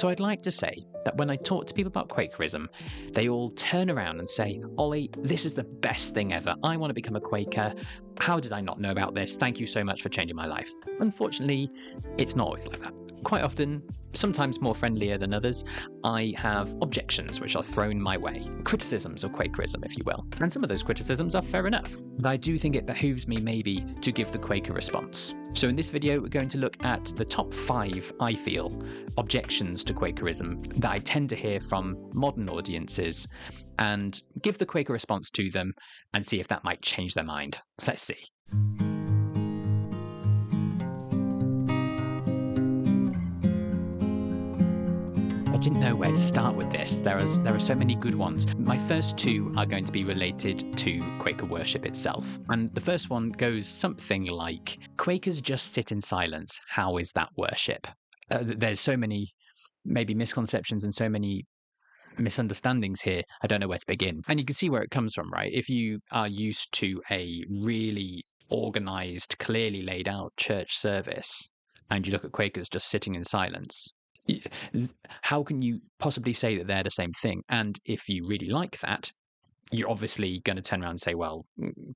So I'd like to say that when I talk to people about Quakerism, they all turn around and say, Ollie, this is the best thing ever. I want to become a Quaker. How did I not know about this? Thank you so much for changing my life. Unfortunately, it's not always like that. Quite often, sometimes more friendlier than others, I have objections which are thrown my way. Criticisms of Quakerism, if you will. And some of those criticisms are fair enough. But I do think it behooves me maybe to give the Quaker response. So in this video, we're going to look at the top 5, I feel, objections to Quakerism that I tend to hear from modern audiences and give the Quaker response to them and see if that might change their mind. Let's see. I didn't know where to start with this. There are so many good ones. My first 2 are going to be related to Quaker worship itself. And the first one goes something like, Quakers just sit in silence. How is that worship? There's so many maybe misconceptions and so many misunderstandings here. I don't know where to begin. And you can see where it comes from, right? If you are used to a really organized, clearly laid out church service, and you look at Quakers just sitting in silence, how can you possibly say that they're the same thing? And if you really like that, you're obviously going to turn around and say, well,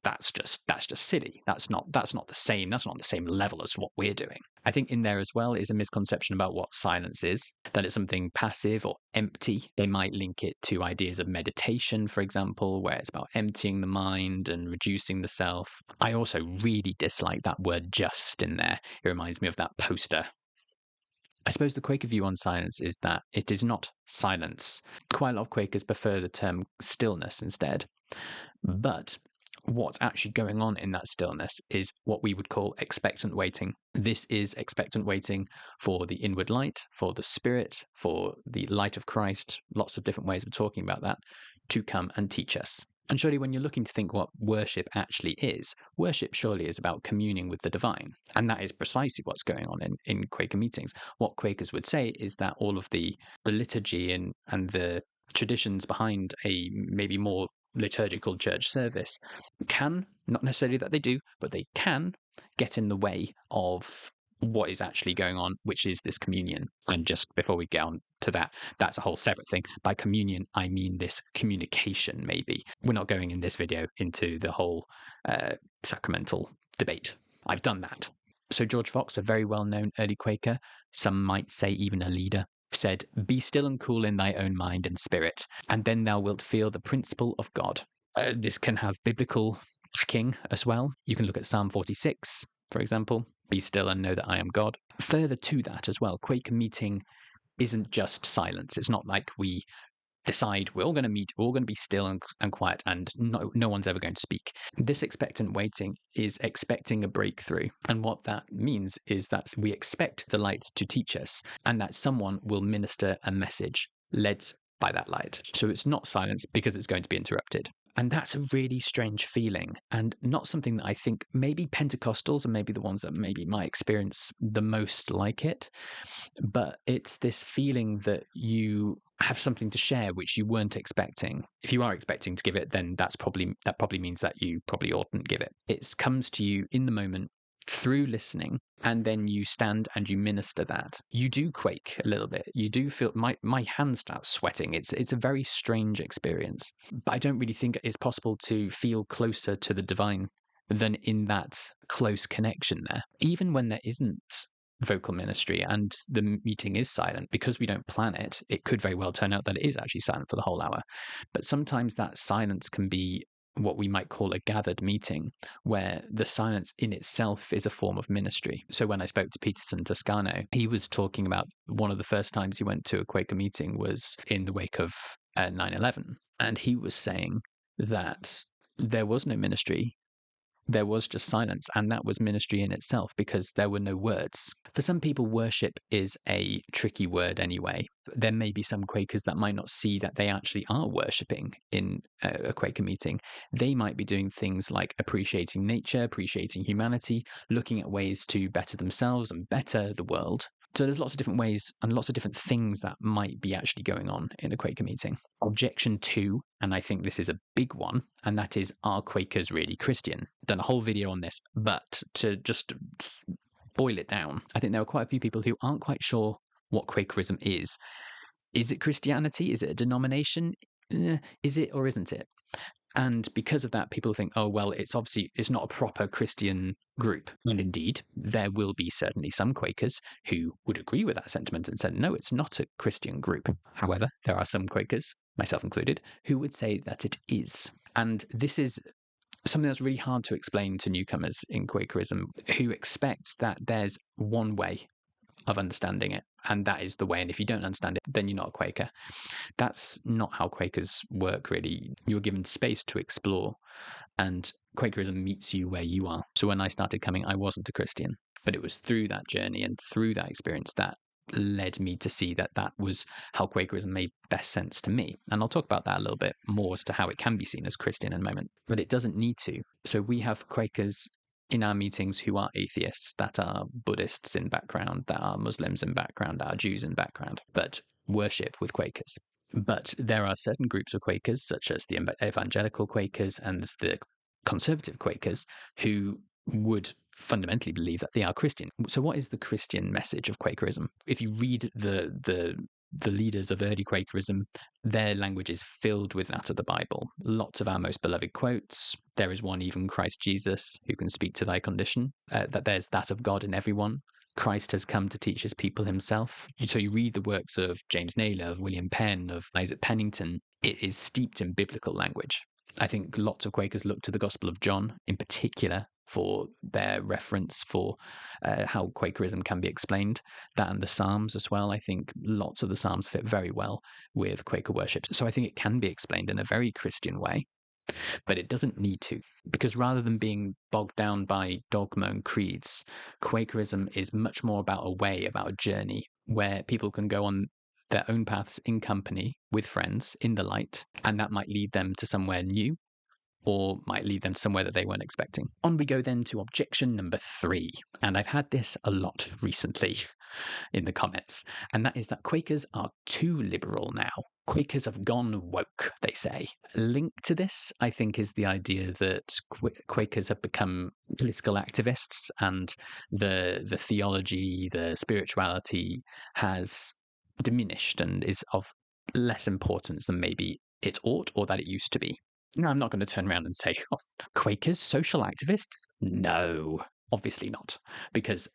that's just silly. That's not the same. That's not on the same level as what we're doing. I think in there as well is a misconception about what silence is, that it's something passive or empty. They might link it to ideas of meditation, for example, where it's about emptying the mind and reducing the self. I also really dislike that word just in there. It reminds me of that poster. I suppose the Quaker view on silence is that it is not silence. Quite a lot of Quakers prefer the term stillness instead. But what's actually going on in that stillness is what we would call expectant waiting. This is expectant waiting for the inward light, for the Spirit, for the light of Christ, lots of different ways of talking about that, to come and teach us. And surely when you're looking to think what worship actually is, worship surely is about communing with the divine. And that is precisely what's going on in Quaker meetings. What Quakers would say is that all of the liturgy and the traditions behind a maybe more liturgical church service can, not necessarily that they do, but they can get in the way of what is actually going on, which is this communion. And just before we get on to that, that's a whole separate thing. By communion, I mean this communication, maybe. We're not going in this video into the whole sacramental debate. I've done that. So George Fox, a very well-known early Quaker, some might say even a leader, said, "Be still and cool in thy own mind and spirit, and then thou wilt feel the principle of God." This can have biblical backing as well. You can look at Psalm 46, for example. Be still and know that I am God. Further to that as well, Quaker meeting isn't just silence. It's not like we decide we're all going to meet, we're all going to be still and quiet, and no one's ever going to speak. This expectant waiting is expecting a breakthrough. And what that means is that we expect the light to teach us and that someone will minister a message led by that light. So it's not silence because it's going to be interrupted. And that's a really strange feeling, and not something that I think maybe Pentecostals are maybe the ones that maybe might experience the most like it. But it's this feeling that you have something to share which you weren't expecting. If you are expecting to give it, then that probably means that you probably oughtn't give it. It comes to you in the moment through listening, and then you stand and you minister that. You do quake a little bit. You do feel my hands start sweating. It's a very strange experience. But I don't really think it's possible to feel closer to the divine than in that close connection there. Even when there isn't vocal ministry and the meeting is silent, because we don't plan it, it could very well turn out that it is actually silent for the whole hour. But sometimes that silence can be what we might call a gathered meeting, where the silence in itself is a form of ministry. So when I spoke to Peterson Toscano, he was talking about one of the first times he went to a Quaker meeting was in the wake of 9/11. And he was saying that there was no ministry. There was just silence, and that was ministry in itself because there were no words. For some people, worship is a tricky word anyway. There may be some Quakers that might not see that they actually are worshipping in a Quaker meeting. They might be doing things like appreciating nature, appreciating humanity, looking at ways to better themselves and better the world. So there's lots of different ways and lots of different things that might be actually going on in a Quaker meeting. Objection 2, and I think this is a big one, and that is, are Quakers really Christian? I've done a whole video on this, but to just boil it down, I think there are quite a few people who aren't quite sure what Quakerism is. Is it Christianity? Is it a denomination? Is it or isn't it? And because of that, people think, oh, well, it's not a proper Christian group. And indeed, there will be certainly some Quakers who would agree with that sentiment and said, no, it's not a Christian group. However, there are some Quakers, myself included, who would say that it is. And this is something that's really hard to explain to newcomers in Quakerism who expect that there's one way of understanding it, and that is the way. And if you don't understand it, then you're not a Quaker. That's not how Quakers work, really. You're given space to explore, and Quakerism meets you where you are. So when I started coming, I wasn't a Christian, but it was through that journey and through that experience that led me to see that that was how Quakerism made best sense to me. And I'll talk about that a little bit more as to how it can be seen as Christian in a moment, but it doesn't need to. So we have Quakers in our meetings who are atheists, that are Buddhists in background, that are Muslims in background, that are Jews in background, but worship with Quakers. But there are certain groups of Quakers, such as the evangelical Quakers and the conservative Quakers, who would fundamentally believe that they are Christian. So what is the Christian message of Quakerism? If you read the leaders of early Quakerism, their language is filled with that of the Bible. Lots of our most beloved quotes. There is one, even Christ Jesus, who can speak to thy condition. That there's that of God in everyone. Christ has come to teach his people himself. So you read the works of James Naylor, of William Penn, of Isaac Pennington. It is steeped in biblical language. I think lots of Quakers look to the Gospel of John in particular for their reference for how Quakerism can be explained. That and the Psalms as well. I think lots of the Psalms fit very well with Quaker worship. So I think it can be explained in a very Christian way. But it doesn't need to, because rather than being bogged down by dogma and creeds, Quakerism is much more about a way, about a journey, where people can go on their own paths in company with friends in the light, and that might lead them to somewhere new, or might lead them somewhere that they weren't expecting. On we go then to objection number 3, and I've had this a lot recently in the comments, and that is that Quakers are too liberal now. Quakers have gone woke, they say. Linked to this, I think, is the idea that Quakers have become political activists, and the theology, the spirituality has diminished and is of less importance than maybe it ought or that it used to be. No, I'm not going to turn around and say, oh, Quakers, social activists? No, obviously not, because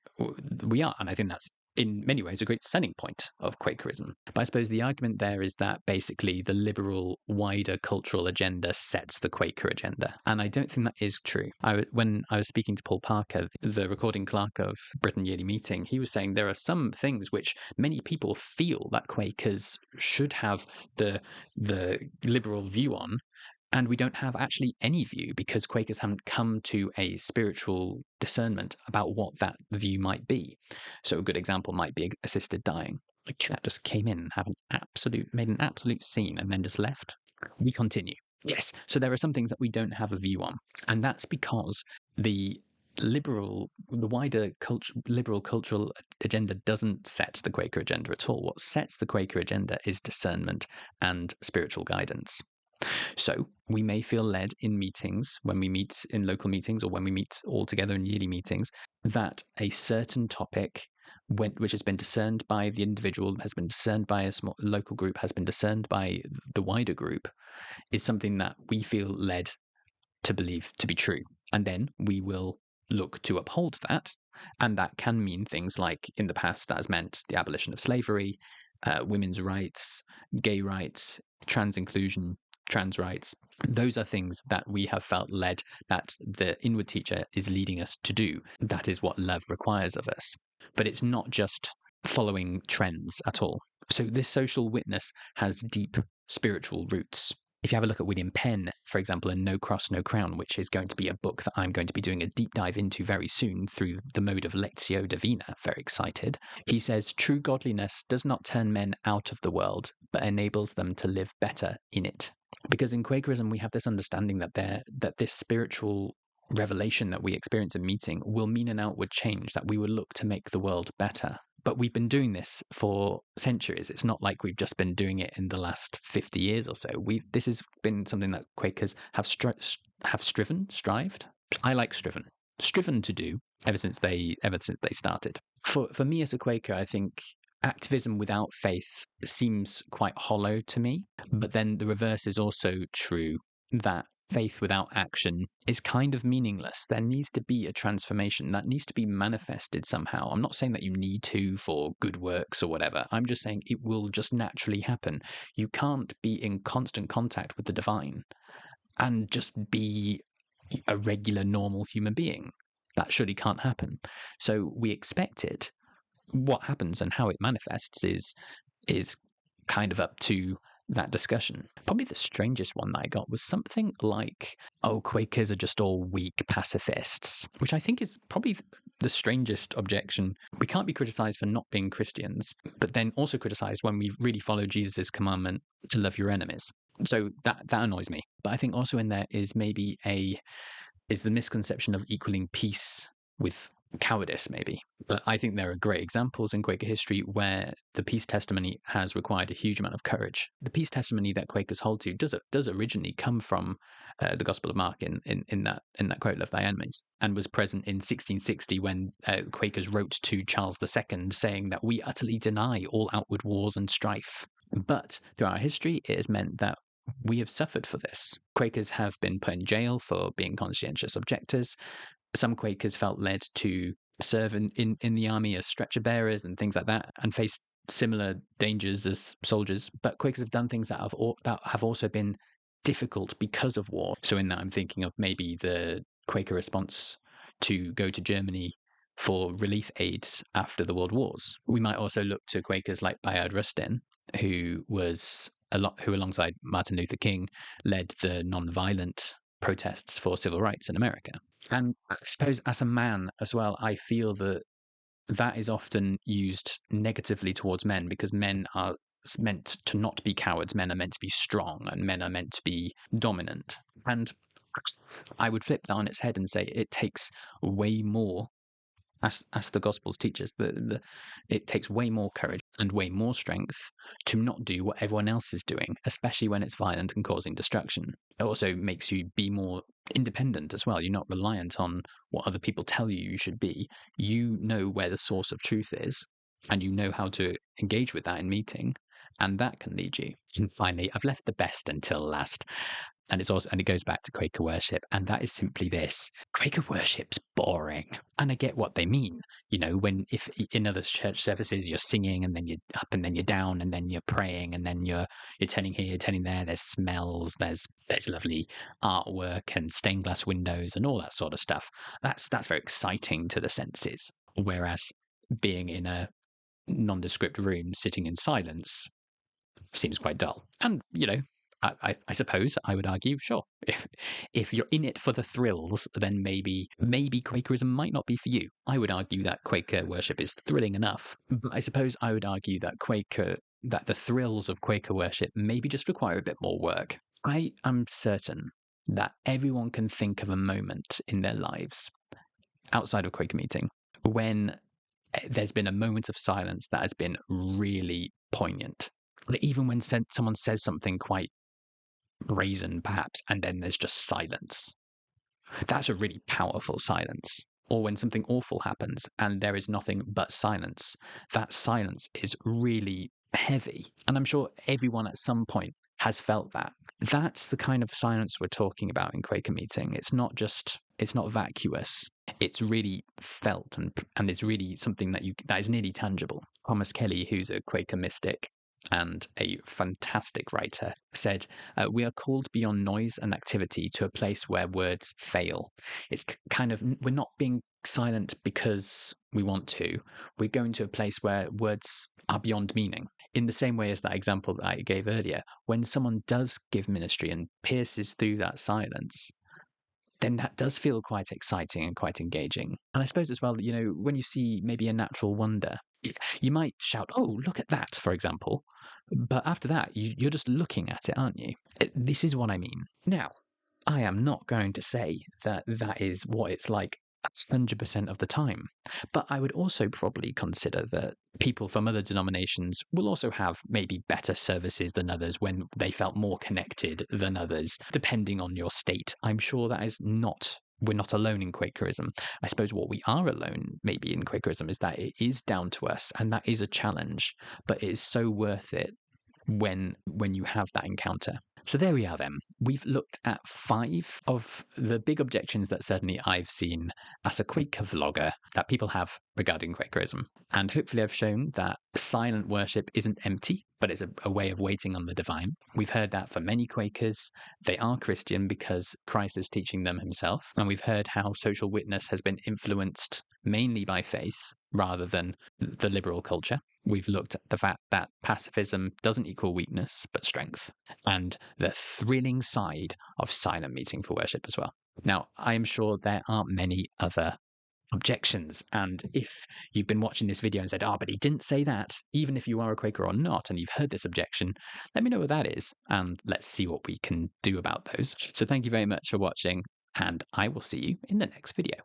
we are, and I think that's in many ways a great selling point of Quakerism. But I suppose the argument there is that basically the liberal wider cultural agenda sets the Quaker agenda, and I don't think that is true. When I was speaking to Paul Parker, the recording clerk of Britain Yearly Meeting, he was saying there are some things which many people feel that Quakers should have the liberal view on, and we don't have actually any view because Quakers haven't come to a spiritual discernment about what that view might be. So a good example might be assisted dying. A cat just came in and made an absolute scene and then just left. We continue. Yes, so there are some things that we don't have a view on, and that's because the wider liberal cultural agenda doesn't set the Quaker agenda at all. What sets the Quaker agenda is discernment and spiritual guidance. So we may feel led in meetings, when we meet in local meetings or when we meet all together in yearly meetings, that a certain topic, which has been discerned by the individual, has been discerned by a small local group, has been discerned by the wider group, is something that we feel led to believe to be true. And then we will look to uphold that. And that can mean things like, in the past, that has meant the abolition of slavery, women's rights, gay rights, trans inclusion, trans rights. Those are things that we have felt led that the inward teacher is leading us to do. That is what love requires of us. But it's not just following trends at all. So this social witness has deep spiritual roots. If you have a look at William Penn, for example, in No Cross, No Crown, which is going to be a book that I'm going to be doing a deep dive into very soon through the mode of Lectio Divina, very excited, he says, true godliness does not turn men out of the world, but enables them to live better in it. Because in Quakerism, we have this understanding that this spiritual revelation that we experience in meeting will mean an outward change, that we will look to make the world better. But we've been doing this for centuries. It's not like we've just been doing it in the last 50 years or so. This has been something that Quakers have strived. I like striven to do ever since they started. For me as a Quaker, I think activism without faith seems quite hollow to me. But then the reverse is also true, that faith without action is kind of meaningless. There needs to be a transformation that needs to be manifested somehow. I'm not saying that you need to for good works or whatever. I'm just saying it will just naturally happen. You can't be in constant contact with the divine and just be a regular, normal human being. That surely can't happen. So we expect it. What happens and how it manifests is kind of up to that discussion. Probably the strangest one that I got was something like, oh, Quakers are just all weak pacifists, which I think is probably the strangest objection. We can't be criticized for not being Christians, but then also criticized when we really follow Jesus' commandment to love your enemies. So that annoys me. But I think also in there is maybe is the misconception of equaling peace with cowardice, maybe. But I think there are great examples in Quaker history where the peace testimony has required a huge amount of courage. The peace testimony that Quakers hold to does originally come from the Gospel of Mark in that quote, "Love thy enemies," and was present in 1660 when Quakers wrote to Charles II saying that we utterly deny all outward wars and strife. But throughout our history, it has meant that we have suffered for this. Quakers have been put in jail for being conscientious objectors. Some Quakers felt led to serve in the army as stretcher bearers and things like that, and faced similar dangers as soldiers. But Quakers have done things that have also been difficult because of war. So in that, I'm thinking of maybe the Quaker response to go to Germany for relief aid after the World Wars. We might also look to Quakers like Bayard Rustin, who alongside Martin Luther King led the non-violent protests for civil rights in America. And I suppose as a man as well, I feel that is often used negatively towards men because men are meant to not be cowards. Men are meant to be strong and men are meant to be dominant. And I would flip that on its head and say it takes way more, as the Gospels teach us, it takes way more courage and way more strength to not do what everyone else is doing, especially when it's violent and causing destruction. It also makes you be more independent as well. You're not reliant on what other people tell you should be. You know where the source of truth is, and you know how to engage with that in meeting, and that can lead you. And finally, I've left the best until last. And it goes back to Quaker worship, and that is simply this: Quaker worship's boring, and I get what they mean. You know, if in other church services you're singing, and then you're up, and then you're down, and then you're praying, and then you're turning here, turning there. There's smells, there's lovely artwork and stained glass windows, and all that sort of stuff. That's very exciting to the senses. Whereas being in a nondescript room, sitting in silence, seems quite dull. And I suppose I would argue, sure, if you're in it for the thrills, then maybe Quakerism might not be for you. I would argue that Quaker worship is thrilling enough, but I suppose I would argue that the thrills of Quaker worship maybe just require a bit more work. I am certain that everyone can think of a moment in their lives outside of Quaker meeting when there's been a moment of silence that has been really poignant. Even when someone says something quite brazen, perhaps, and then there's just silence. That's a really powerful silence. Or when something awful happens and there is nothing but silence. That silence is really heavy. And I'm sure everyone at some point has felt that. That's the kind of silence we're talking about in Quaker meeting. It's not vacuous. It's really felt and it's really something that is nearly tangible. Thomas Kelly, who's a Quaker mystic and a fantastic writer, said, "We are called beyond noise and activity to a place where words fail." It's kind of, we're not being silent because we want to. We're going to a place where words are beyond meaning. In the same way as that example that I gave earlier, when someone does give ministry and pierces through that silence, then that does feel quite exciting and quite engaging. And I suppose as well, when you see maybe a natural wonder, you might shout, "Oh, look at that," for example. But after that, you're just looking at it, aren't you? This is what I mean. Now, I am not going to say that is what it's like 100% of the time. But I would also probably consider that people from other denominations will also have maybe better services than others when they felt more connected than others, depending on your state. I'm sure that is not we're not alone in Quakerism. I suppose what we are alone maybe in Quakerism is that it is down to us, and that is a challenge, but it is so worth it when you have that encounter. So there we are then. We've looked at 5 of the big objections that certainly I've seen as a Quaker vlogger that people have regarding Quakerism. And hopefully I've shown that silent worship isn't empty, but it's a way of waiting on the divine. We've heard that for many Quakers, they are Christian because Christ is teaching them himself. And we've heard how social witness has been influenced mainly by faith rather than the liberal culture. We've looked at the fact that pacifism doesn't equal weakness, but strength, and the thrilling side of silent meeting for worship as well. Now, I am sure there aren't many other objections, and if you've been watching this video and said, but he didn't say that, even if you are a Quaker or not, and you've heard this objection, let me know what that is, and let's see what we can do about those. So thank you very much for watching, and I will see you in the next video.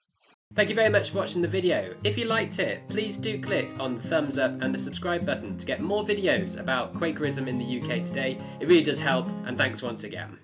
Thank you very much for watching the video. If you liked it, please do click on the thumbs up and the subscribe button to get more videos about Quakerism in the UK today. It really does help, and thanks once again.